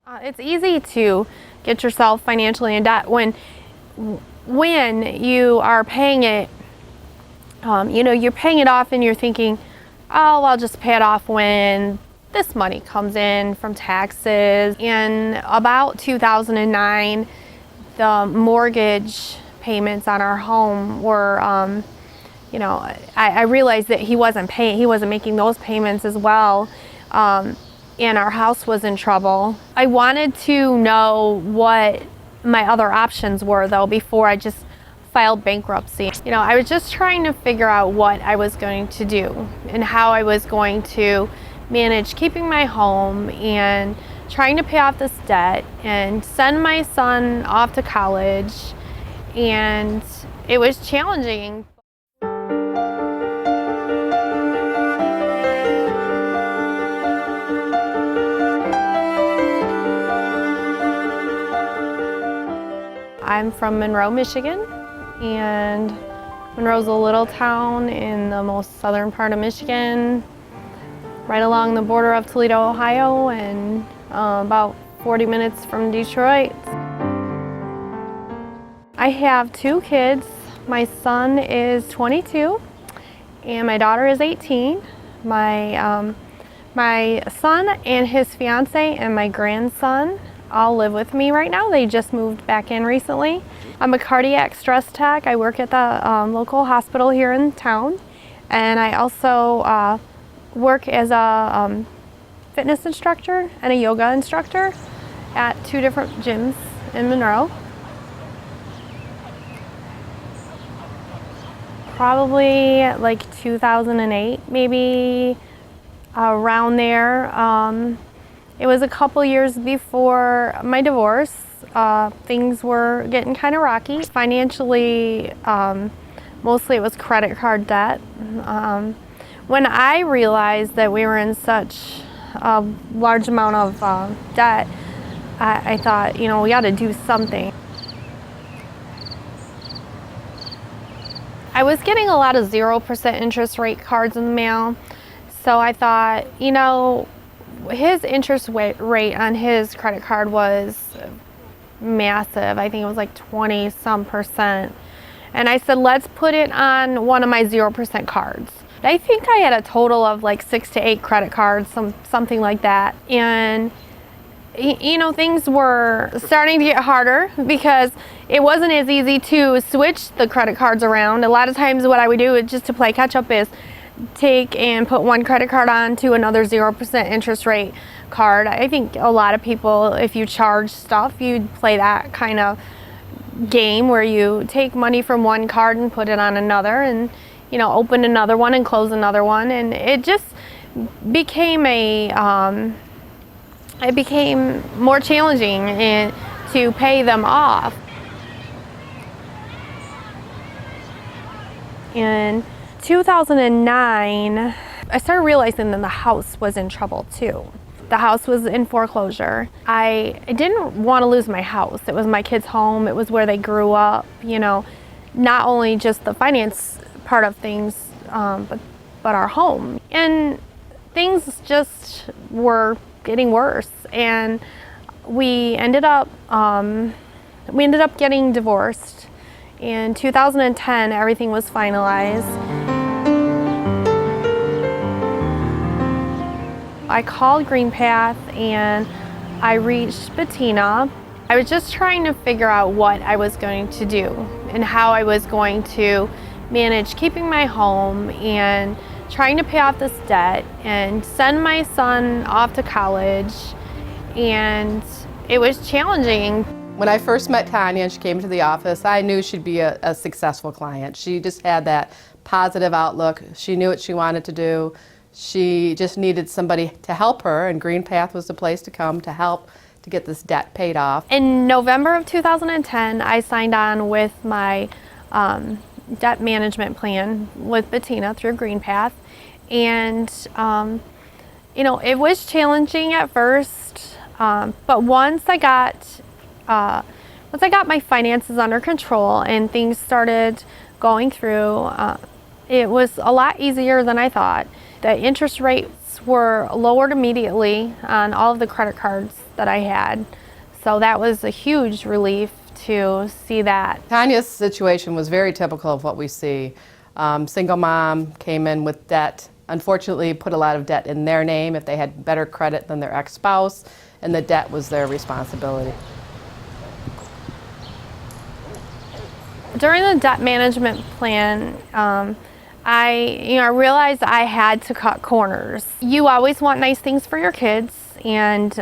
It's easy to get yourself financially in debt when you are paying it. You're paying it off and you're thinking, oh, I'll just pay it off when this money comes in from taxes. In about 2009, the mortgage payments on our home were, I realized that he wasn't making those payments as well. And our house was in trouble. I wanted to know what my other options were though before I just filed bankruptcy. I was just trying to figure out what I was going to do and how I was going to manage keeping my home and trying to pay off this debt and send my son off to college. And it was challenging. I'm from Monroe, Michigan, and Monroe's a little town in the most southern part of Michigan, right along the border of Toledo, Ohio, and about 40 minutes from Detroit. I have 2 kids. My son is 22, and my daughter is 18. My son and his fiance and my grandson all live with me right now. They just moved back in recently. I'm a cardiac stress tech. I work at the local hospital here in town, and I also work as a fitness instructor and a yoga instructor at 2 different gyms in Monroe. Probably like 2008, maybe around there. It was a couple years before my divorce. Things were getting kind of rocky. Financially, mostly it was credit card debt. When I realized that we were in such a large amount of debt, I thought, we got to do something. I was getting a lot of 0% interest rate cards in the mail, so I thought, his interest rate on his credit card was massive. I think it was like 20-some%. And I said, let's put it on one of my 0% cards. I think I had a total of like 6 to 8 credit cards, something like that. And things were starting to get harder because it wasn't as easy to switch the credit cards around. A lot of times what I would do just to play catch up is take and put one credit card on to another 0% interest rate card. I think a lot of people, if you charge stuff, you'd play that kind of game where you take money from one card and put it on another and, open another one and close another one. And it just became it became more challenging to pay them off. In 2009, I started realizing that the house was in trouble too. The house was in foreclosure. I didn't want to lose my house. It was my kids' home. It was where they grew up, not only just the finance part of things, but our home. And things just were getting worse. And we ended up getting divorced. In 2010, everything was finalized. I called GreenPath and I reached Bettina. I was just trying to figure out what I was going to do and how I was going to manage keeping my home and trying to pay off this debt and send my son off to college. And it was challenging. When I first met Tanya and she came to the office, I knew she'd be a successful client. She just had that positive outlook. She knew what she wanted to do. She just needed somebody to help her, and GreenPath was the place to come to help to get this debt paid off. In November of 2010, I signed on with my debt management plan with Bettina through GreenPath. And, it was challenging at first, but once I got my finances under control and things started going through, it was a lot easier than I thought. The interest rates limits were lowered immediately on all of the credit cards that I had. So that was a huge relief to see that. Tanya's situation was very typical of what we see. Single mom, came in with debt, unfortunately put a lot of debt in their name if they had better credit than their ex-spouse, and the debt was their responsibility. During the debt management plan, I realized I had to cut corners. You always want nice things for your kids, and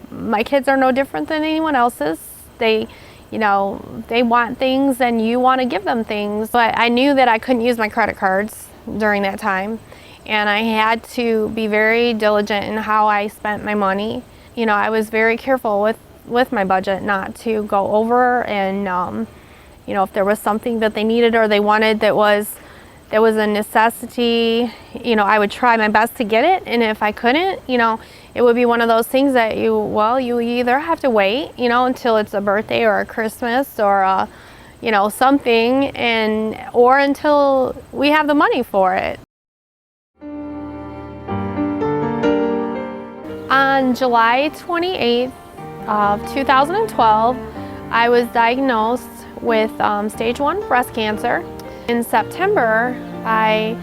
my kids are no different than anyone else's. They want things and you want to give them things. But I knew that I couldn't use my credit cards during that time, and I had to be very diligent in how I spent my money. I was very careful with my budget not to go over, and if there was something that they needed or they wanted that was a necessity, I would try my best to get it. And if I couldn't, it would be one of those things that you either have to wait, until it's a birthday or a Christmas or something, or until we have the money for it. On July 28th of 2012, I was diagnosed with stage 1 breast cancer. In September, I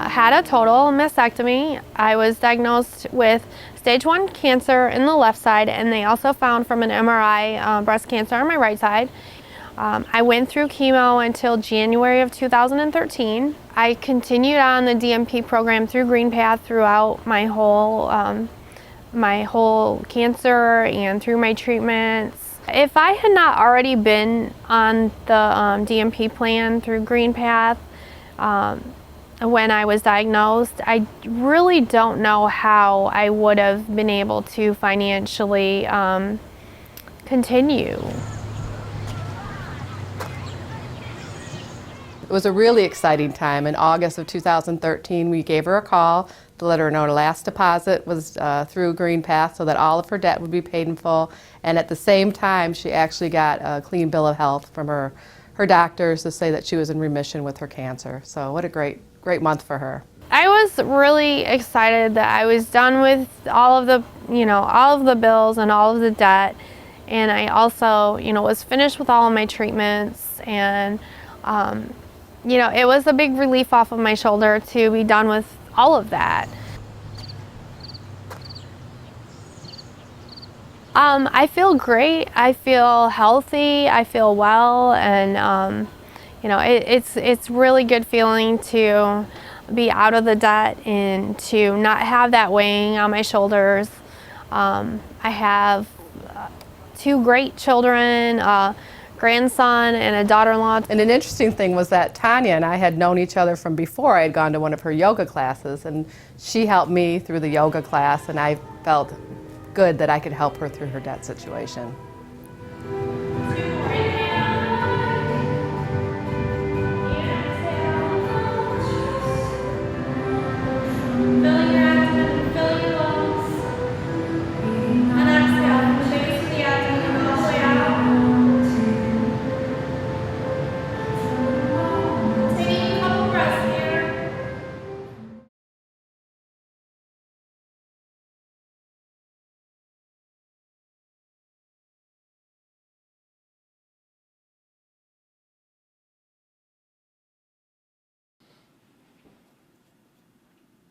had a total mastectomy. I was diagnosed with stage 1 cancer in the left side, and they also found from an MRI breast cancer on my right side. I went through chemo until January of 2013. I continued on the DMP program through GreenPath throughout my whole cancer and through my treatments. If I had not already been on the DMP plan through GreenPath when I was diagnosed, I really don't know how I would have been able to financially continue. It was a really exciting time. In August of 2013, we gave her a call to let her know her last deposit was through GreenPath so that all of her debt would be paid in full. And at the same time, she actually got a clean bill of health from her doctors to say that she was in remission with her cancer. So what a great month for her. I was really excited that I was done with all of the bills and all of the debt. And I also, was finished with all of my treatments, and it was a big relief off of my shoulder to be done with all of that. I feel great. I feel healthy. I feel well, and it's really good feeling to be out of the debt and to not have that weighing on my shoulders. I have 2 great children, grandson and a daughter-in-law. And an interesting thing was that Tanya and I had known each other from before I had gone to one of her yoga classes, and she helped me through the yoga class, and I felt good that I could help her through her debt situation. Fill